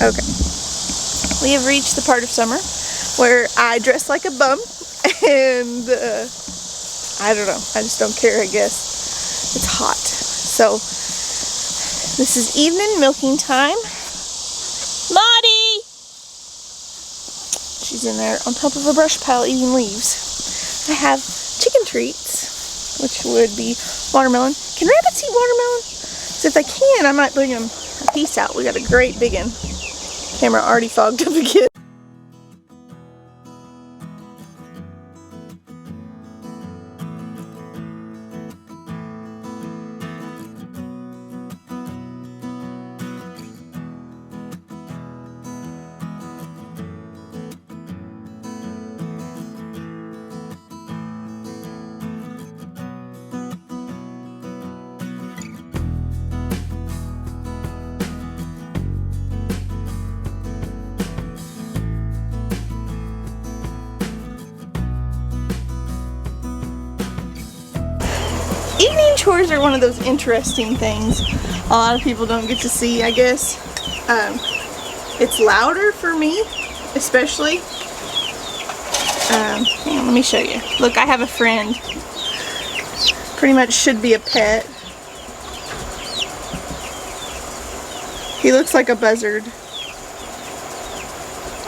Okay. We have reached the part of summer where I dress like a bum and I don't know. I just don't care, I guess. It's hot. So this is evening milking time. Maudie! She's in there on top of a brush pile eating leaves. I have chicken treats, which would be watermelon. Can rabbits eat watermelon? So if they can, I might bring them a piece out. We got a great big one. Camera already fogged up again. Evening chores are one of those interesting things a lot of people don't get to see, I guess. It's louder for me, especially. Hang on, let me show you. Look, I have a friend. Pretty much should be a pet. He looks like a buzzard.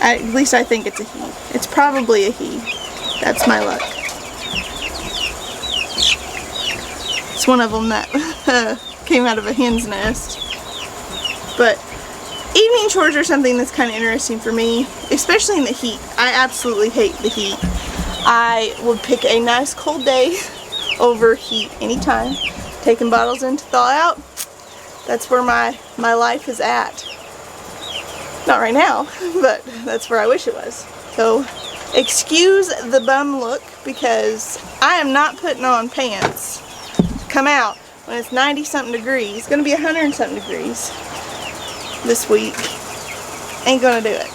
At least I think it's a he. It's probably a he. That's my luck. It's one of them that came out of a hen's nest. But evening chores are something that's kind of interesting for me, especially in the heat. I absolutely hate the heat. I would pick a nice cold day over heat anytime. Taking bottles in to thaw out, that's where my life is at. Not right now, but that's where I wish it was. So excuse the bum look, because I am not putting on pants come out when it's 90 something degrees. It's gonna be 100 something degrees this week. Ain't gonna do it.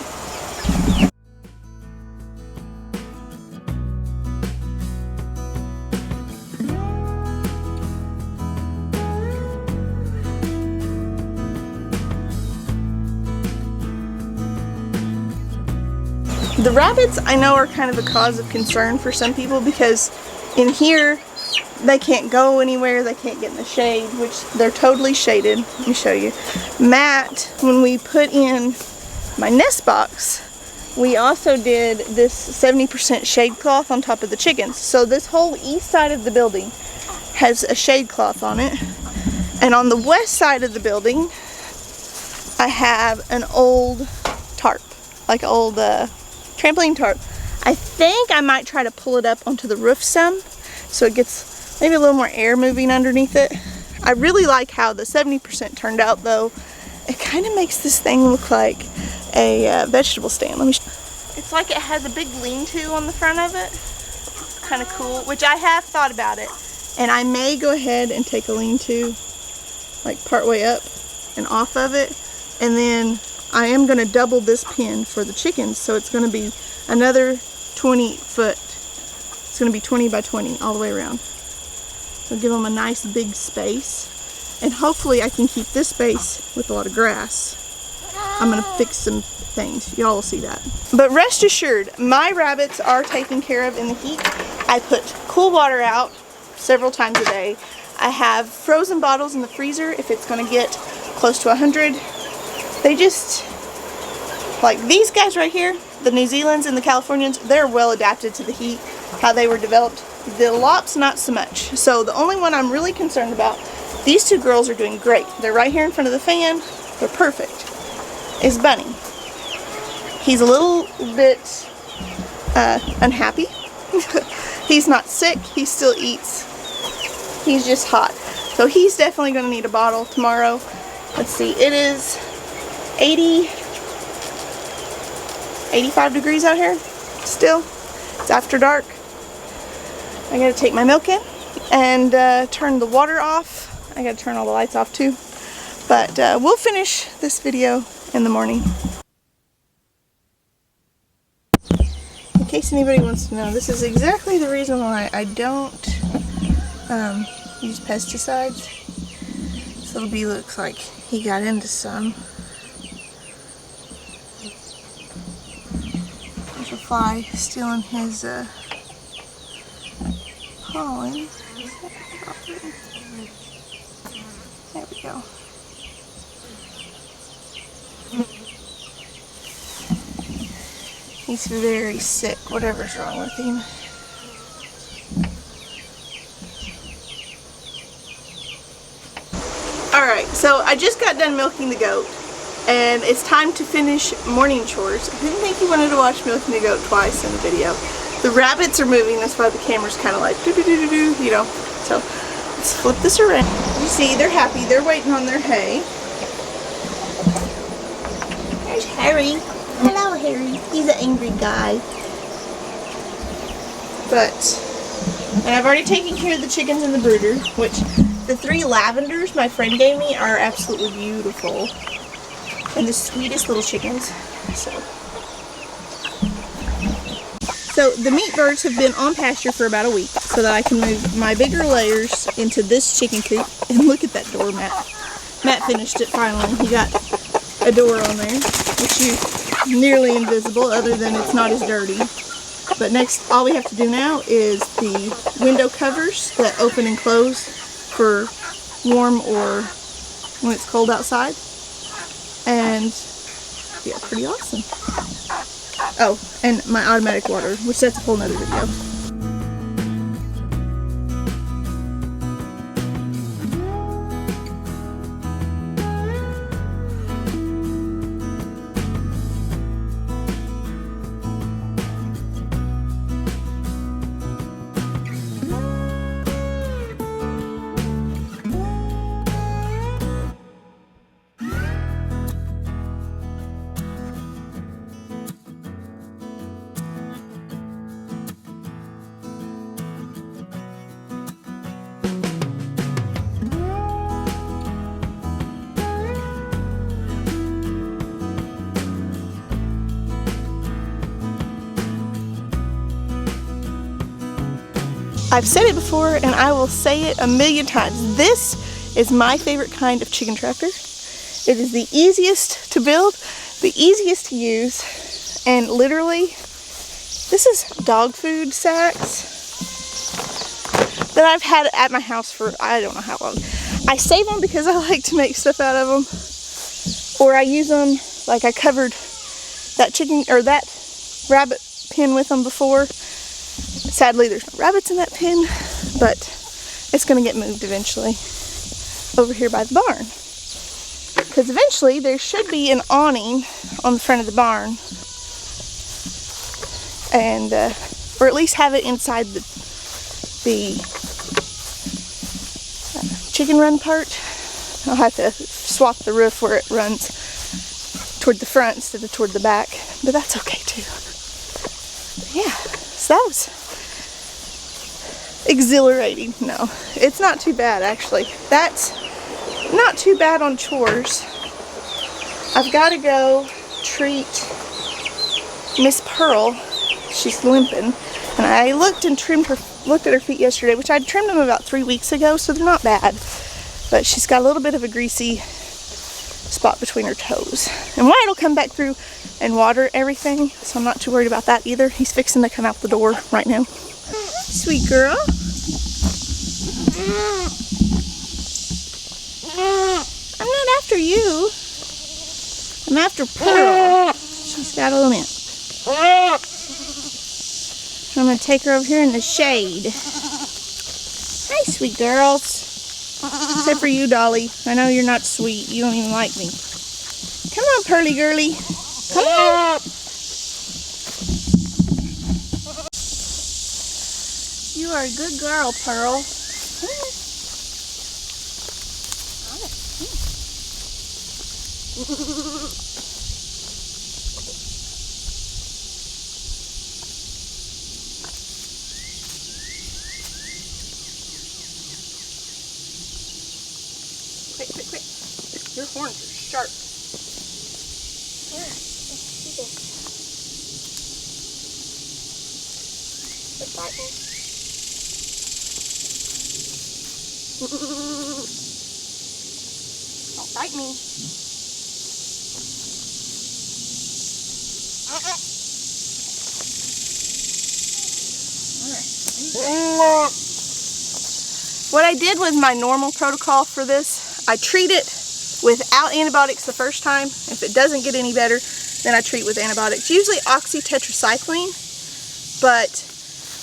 The rabbits, I know, are kind of a cause of concern for some people, because in here they can't go anywhere, they can't get in the shade, which they're totally shaded. Let me show you. Matt, when we put in my nest box, we also did this 70% shade cloth on top of the chickens. So this whole east side of the building has a shade cloth on it. And on the west side of the building, I have an old tarp, like an old trampoline tarp. I think I might try to pull it up onto the roof some, so it gets maybe a little more air moving underneath it. I really like how the 70% turned out, though. It kind of makes this thing look like a vegetable stand. Let me It's like it has a big lean-to on the front of it. It's kind of cool, which I have thought about it. And I may go ahead and take a lean-to like part way up and off of it. And then I am going to double this pen for the chickens, so it's going to be another 20 foot. It's going to be 20 by 20 all the way around. So give them a nice big space, and hopefully I can keep this space with a lot of grass. I'm going to fix some things. Y'all will see that. But rest assured, my rabbits are taken care of in the heat. I put cool water out several times a day. I have frozen bottles in the freezer if it's going to get close to 100. They just, like these guys right here, the New Zealand's and the Californians, they're well adapted to the heat, how they were developed. The lops, not so much. So the only one I'm really concerned about, these two girls are doing great. They're right here in front of the fan. They're perfect. Is Bunny. He's a little bit unhappy. He's not sick. He still eats. He's just hot. So he's definitely going to need a bottle tomorrow. Let's see. It is 85 degrees out here still. It's after dark. I gotta take my milk in and turn the water off. I gotta turn all the lights off too. But we'll finish this video in the morning. In case anybody wants to know, this is exactly the reason why I don't use pesticides. So B looks like he got into some. There's a fly stealing his pollen. There we go. He's very sick, whatever's wrong with him. Alright, so I just got done milking the goat, and it's time to finish morning chores. I didn't think you wanted to watch milking the goat twice in the video. The rabbits are moving, that's why the camera's kind of like do-do-do-do-do, you know. So, let's flip this around. You see, they're happy. They're waiting on their hay. There's Harry. Hello, Harry. He's an angry guy. And I've already taken care of the chickens and the brooder, which the 3 lavenders my friend gave me are absolutely beautiful. And the sweetest little chickens. So the meat birds have been on pasture for about a week so that I can move my bigger layers into this chicken coop. And look at that door, Matt. Matt finished it finally. He got a door on there, which is nearly invisible other than it's not as dirty. But next, all we have to do now is the window covers that open and close for warm or when it's cold outside. And yeah, pretty awesome. Oh, and my automatic water, which that's a whole nother video. I've said it before and I will say it a million times. This is my favorite kind of chicken tractor. It is the easiest to build, the easiest to use, and literally, this is dog food sacks that I've had at my house for I don't know how long. I save them because I like to make stuff out of them, or I use them, like I covered that chicken or that rabbit pen with them before. Sadly, there's no rabbits in that pen, but it's going to get moved eventually over here by the barn. Because eventually there should be an awning on the front of the barn, and or at least have it inside the chicken run part. I'll have to swap the roof where it runs toward the front instead of toward the back, but that's okay too. But yeah, so that was exhilarating. No, it's not too bad actually. That's not too bad on chores. I've got to go treat Miss Pearl. She's limping, and I looked at her feet yesterday, which I'd trimmed them about 3 weeks ago, so they're not bad. But she's got a little bit of a greasy spot between her toes. And Wyatt will come back through and water everything, so I'm not too worried about that either. He's fixing to come out the door right now. Sweet girl. I'm not after you. I'm after Pearl. She's got a limp. I'm going to take her over here in the shade. Hi, sweet girls. Except for you, Dolly. I know you're not sweet. You don't even like me. Come on, Pearly girly. Come on. You are a good girl, Pearl. Quick, quick, quick. Your horns are sharp. Quit biting. Don't bite me. What I did with my normal protocol for this, I treat it without antibiotics the first time. If it doesn't get any better, then I treat with antibiotics. Usually oxytetracycline, but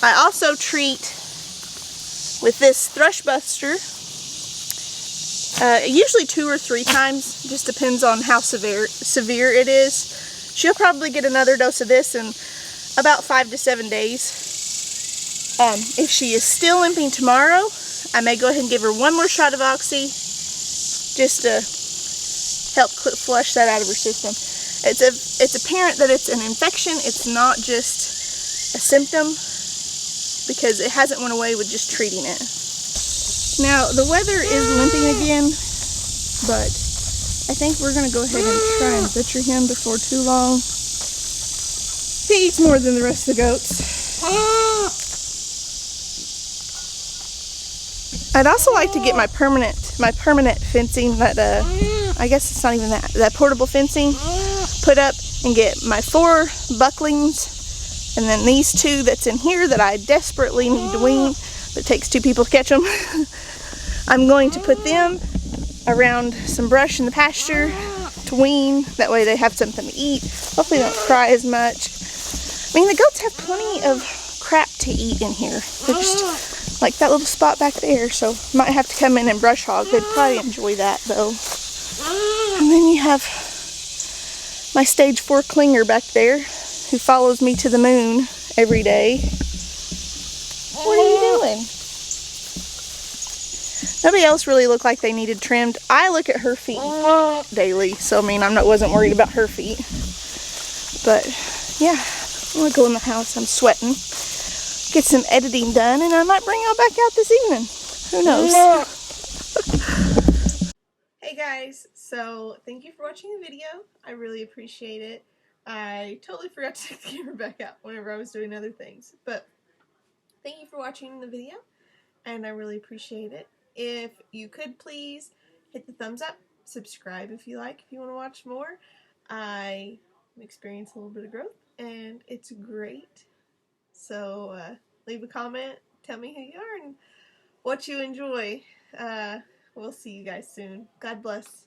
I also treat with this thrush buster, usually 2 or 3 times. Just depends on how severe it is. She'll probably get another dose of this in about 5 to 7 days. If she is still limping tomorrow, I may go ahead and give her one more shot of oxy, just to help flush that out of her system. It's apparent that it's an infection. It's not just a symptom, because it hasn't went away with just treating it. Now the weather is limping again, but I think we're going to go ahead and try and butcher him before too long. He eats more than the rest of the goats. I'd also like to get my permanent fencing, that I guess it's not even that portable fencing, put up, and get my 4 bucklings, and then these 2 that's in here that I desperately need to wean, but it takes 2 people to catch them. I'm going to put them around some brush in the pasture to wean. That way they have something to eat. Hopefully they don't cry as much. I mean, the goats have plenty of crap to eat in here. They're just like that little spot back there, so might have to come in and brush hog. They'd probably enjoy that though. And then you have my stage 4 clinger back there, who follows me to the moon every day. What are you doing? Nobody else really looked like they needed trimmed. I look at her feet daily, so I mean, wasn't worried about her feet. But yeah, I'm gonna go in the house. I'm sweating. Get some editing done, and I might bring y'all back out this evening. Who knows? Hey guys, so thank you for watching the video. I really appreciate it. I totally forgot to take the camera back out whenever I was doing other things, but thank you for watching the video, and I really appreciate it. If you could please hit the thumbs up, subscribe if you want to watch more. I experienced a little bit of growth, and it's great. So leave a comment, tell me who you are and what you enjoy. We'll see you guys soon. God bless.